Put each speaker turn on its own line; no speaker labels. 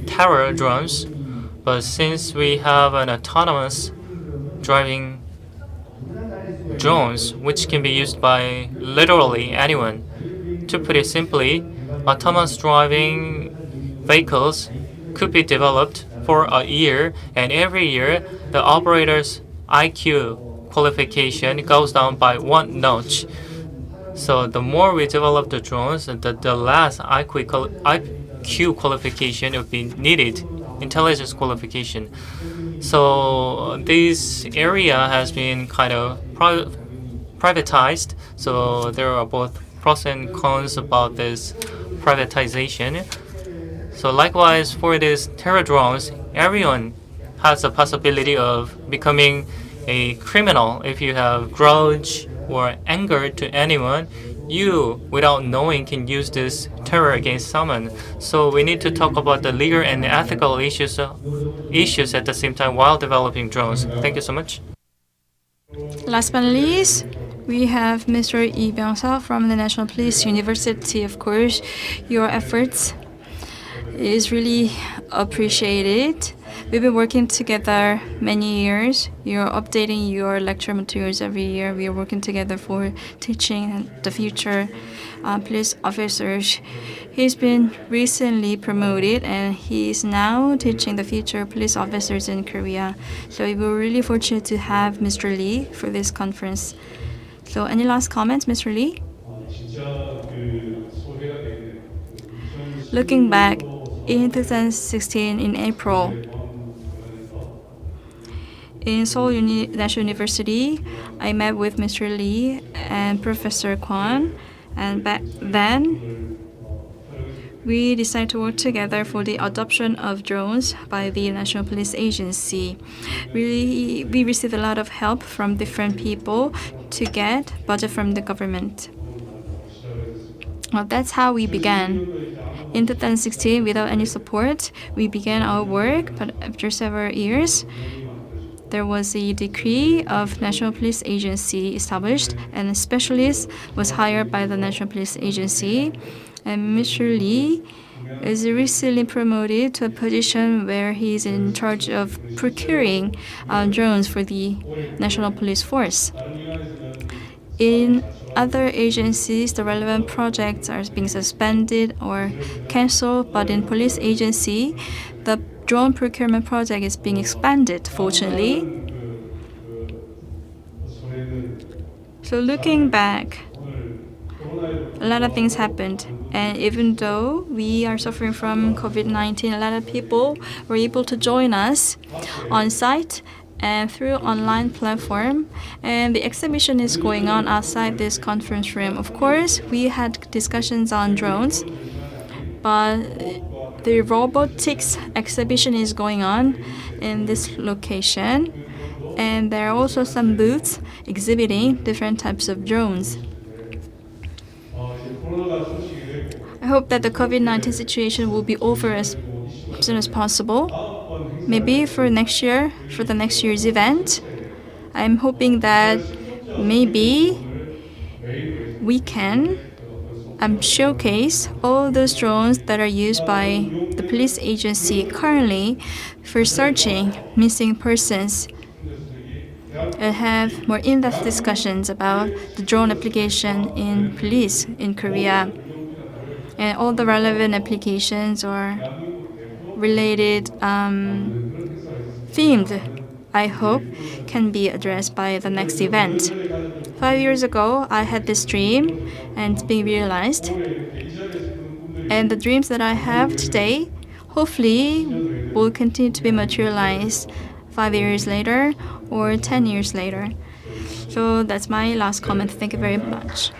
terror drones, but since we have an autonomous driving drones, which can be used by literally anyone. To put it simply, autonomous driving vehicles could be developed for a year, and every year the operator's IQ qualification goes down by one notch. So the more we develop the drones, the less IQ qualification will be needed, intelligence qualification. So this area has been kind of privatized. So there are both pros and cons about this privatization. So likewise, for these terror drones, everyone has the possibility of becoming a criminal. If you have grudge or anger to anyone, you, without knowing, can use this terror against someone. So we need to talk about the legal and ethical issues at the same time while developing drones. Thank you so much.
Last but not least, we have Mr. Lee Byung-seo from the National Police University. Of course, your efforts is really appreciated. We've been working together many years. You're updating your lecture materials every year. We are working together for teaching the future police officers. He's been recently promoted and he's now teaching the future police officers in Korea. So we were really fortunate to have Mr. Lee for this conference. So any last comments, Mr. Lee? Looking back, in 2016, in April, in Seoul National University, I met with Mr. Lee and Professor Kwon, and back then, we decided to work together for the adoption of drones by the National Police Agency. We received a lot of help from different people to get budget from the government. Well, that's how we began. In 2016, without any support, we began our work, but after several years, there was a decree of National Police Agency established, and a specialist was hired by the National Police Agency. And Mr. Lee is recently promoted to a position where he is in charge of procuring drones for the National Police Force. In other agencies, the relevant projects are being suspended or canceled, but in police agency, the drone procurement project is being expanded, fortunately. So looking back, a lot of things happened. And even though we are suffering from COVID-19, a lot of people were able to join us on site and through online platform, and the exhibition is going on outside this conference room. Of course, we had discussions on drones, but the robotics exhibition is going on in this location, and there are also some booths exhibiting different types of drones. I hope that the COVID-19 situation will be over as soon as possible. Maybe for next year, for the next year's event, I'm hoping that maybe we can showcase all those drones that are used by the police agency currently for searching missing persons, and have more in-depth discussions about the drone application in police in Korea. And all the relevant applications or related themed, I hope, can be addressed by the next event. 5 years ago, I had this dream, and it's being realized. And the dreams that I have today, hopefully, will continue to be materialized 5 years later or 10 years later. So that's my last comment. Thank you very much.